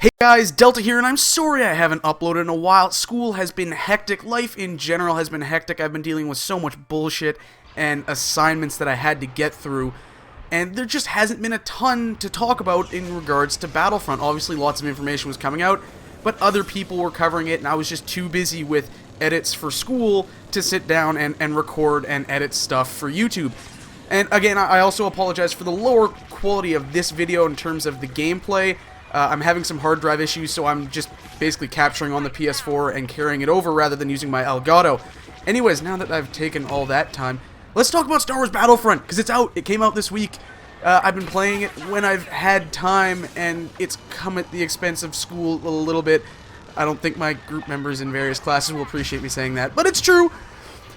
Hey guys, Delta here, and I'm sorry I haven't uploaded in a while. School has been hectic, life in general has been hectic. I've been dealing with so much bullshit and assignments that I had to get through, and there just hasn't been a ton to talk about in regards to Battlefront. Obviously, lots of information was coming out, but other people were covering it, and I was just too busy with edits for school to sit down and record and edit stuff for YouTube. And again, I also apologize for the lower quality of this video in terms of the gameplay. I'm having some hard drive issues, so I'm just basically capturing on the PS4 and carrying it over rather than using my Elgato. Anyways, now that I've taken all that time, let's talk about Star Wars Battlefront, because it's out. It came out this week. I've been playing it when I've had time, and it's come at the expense of school a little bit. I don't think my group members in various classes will appreciate me saying that, but it's true.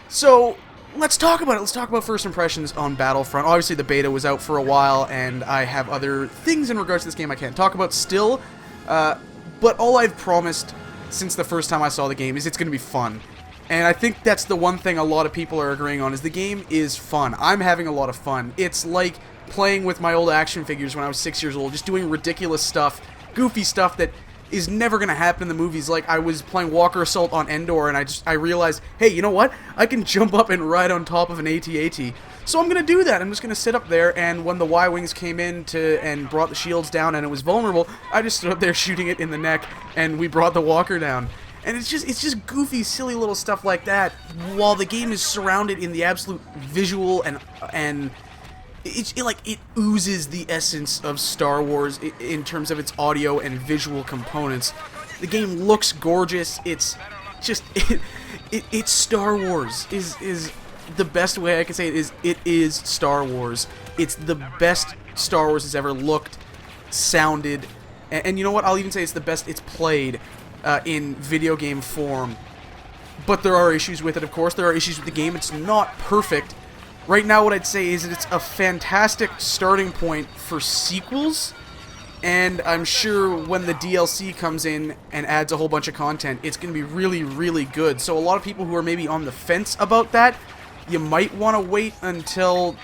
So let's talk about it. Let's talk about first impressions on Battlefront. Obviously, the beta was out for a while, and I have other things in regards to this game I can't talk about still. But all I've promised since the first time I saw the game is it's going to be fun. And I think that's the one thing a lot of people are agreeing on, is the game is fun. I'm having a lot of fun. It's like playing with my old action figures when I was 6 years old, just doing ridiculous stuff, goofy stuff that is never going to happen in the movies. Like, I was playing Walker Assault on Endor, and I realized, hey, you know what? I can jump up and ride on top of an AT-AT. So I'm going to do that. I'm just going to sit up there, and when the Y-Wings came in and brought the shields down and it was vulnerable, I just stood up there shooting it in the neck, and we brought the Walker down. And it's just goofy, silly little stuff like that, while the game is surrounded in the absolute visual and it oozes the essence of Star Wars in terms of its audio and visual components. The game looks gorgeous. It's just it's Star Wars is the best way I can say it. It is Star Wars. It's the best Star Wars has ever looked, sounded, and you know what? I'll even say it's the best it's played in video game form. But there are issues with it, of course. There are issues with the game. It's not perfect. Right now, what I'd say is that it's a fantastic starting point for sequels, and I'm sure when the DLC comes in and adds a whole bunch of content, it's going to be really, really good. So a lot of people who are maybe on the fence about that, you might want to wait until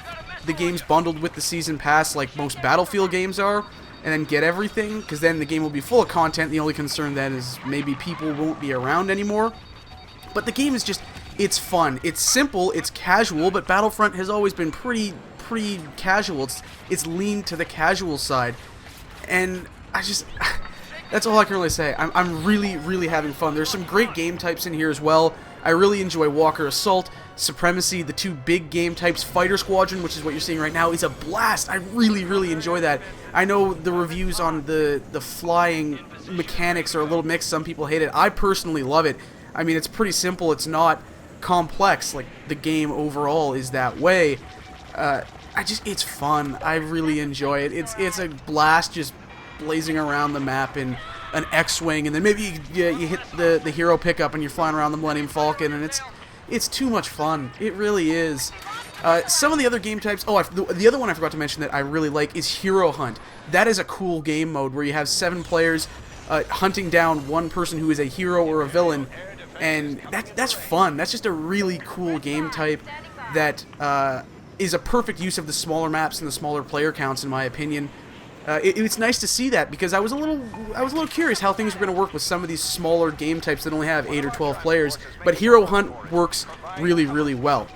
the game's bundled with the Season Pass, like most Battlefield games are, and then get everything, because then the game will be full of content. The only concern then is maybe people won't be around anymore. But the game is just, it's fun. It's simple, it's casual, but Battlefront has always been pretty casual. It's leaned to the casual side. And that's all I can really say. I'm really having fun. There's some great game types in here as well. I really enjoy Walker Assault, Supremacy, the two big game types. Fighter Squadron, which is what you're seeing right now, is a blast. I really enjoy that. I know the reviews on the flying mechanics are a little mixed. Some people hate it. I personally love it. I mean, it's pretty simple. It's not complex. Like, the game overall is that way. It's fun. I really enjoy it. It's a blast just blazing around the map in an X-Wing, and then maybe you hit the hero pickup and you're flying around the Millennium Falcon, and it's too much fun. It really is. Some of the other game types... Oh, the other one I forgot to mention that I really like is Hero Hunt. That is a cool game mode where you have 7 players hunting down one person who is a hero or a villain, and that's fun. That's just a really cool game type that is a perfect use of the smaller maps and the smaller player counts, in my opinion. It's nice to see that, because I was a little curious how things were going to work with some of these smaller game types that only have 8 or 12 players. But Hero Hunt works really well.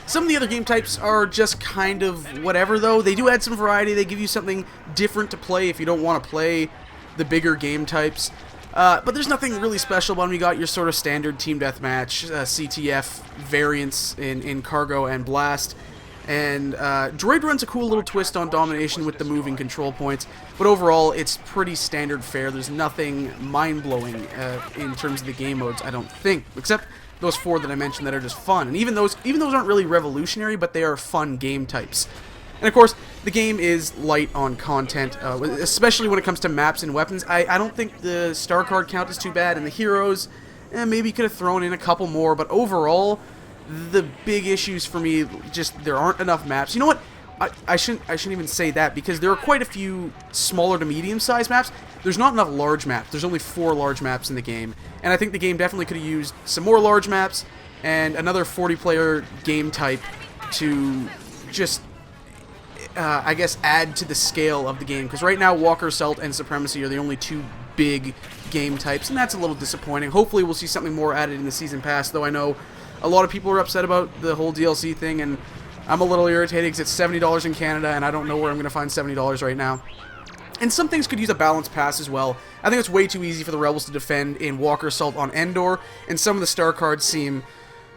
Some of the other game types are just kind of whatever, though. They do add some variety. They give you something different to play if you don't want to play the bigger game types. But there's nothing really special about them. You got your sort of standard team deathmatch, CTF variants in Cargo and Blast. And Droid Run's a cool little twist on Domination with the moving control points. But overall, it's pretty standard fare. There's nothing mind-blowing in terms of the game modes, I don't think. Except those 4 that I mentioned that are just fun. And even those aren't really revolutionary, but they are fun game types. And of course, the game is light on content, especially when it comes to maps and weapons. I don't think the star card count is too bad, and the heroes, maybe you could have thrown in a couple more, but overall, the big issues for me, just there aren't enough maps. You know what? I shouldn't even say that, because there are quite a few smaller to medium-sized maps. There's not enough large maps. There's only 4 large maps in the game, and I think the game definitely could have used some more large maps and another 40-player game type to just I guess, add to the scale of the game. Because right now, Walker Assault and Supremacy are the only two big game types, and that's a little disappointing. Hopefully we'll see something more added in the Season Pass, though I know a lot of people are upset about the whole DLC thing, and I'm a little irritated because it's $70 in Canada, and I don't know where I'm going to find $70 right now. And some things could use a balance pass as well. I think it's way too easy for the Rebels to defend in Walker Assault on Endor, and some of the star cards seem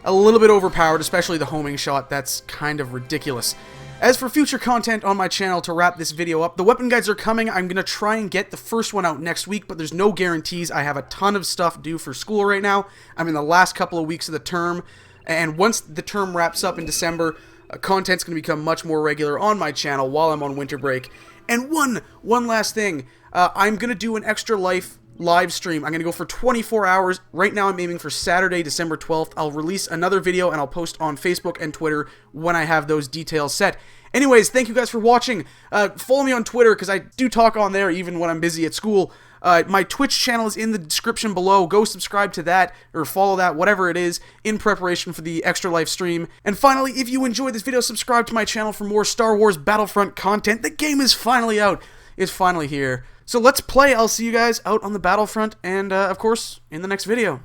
a little bit overpowered, especially the homing shot. That's kind of ridiculous. As for future content on my channel, to wrap this video up, the weapon guides are coming. I'm going to try and get the first one out next week, but there's no guarantees. I have a ton of stuff due for school right now. I'm in the last couple of weeks of the term, and once the term wraps up in December, content's going to become much more regular on my channel while I'm on winter break. And one last thing, I'm going to do an Extra Life live stream. I'm going to go for 24 hours. Right now I'm aiming for Saturday, December 12th. I'll release another video and I'll post on Facebook and Twitter when I have those details set. Anyways, thank you guys for watching. Follow me on Twitter because I do talk on there even when I'm busy at school. My Twitch channel is in the description below. Go subscribe to that or follow that, whatever it is, in preparation for the Extra Life stream. And finally, if you enjoyed this video, subscribe to my channel for more Star Wars Battlefront content. The game is finally out. It's finally here. So let's play. I'll see you guys out on the Battlefront and, of course, in the next video.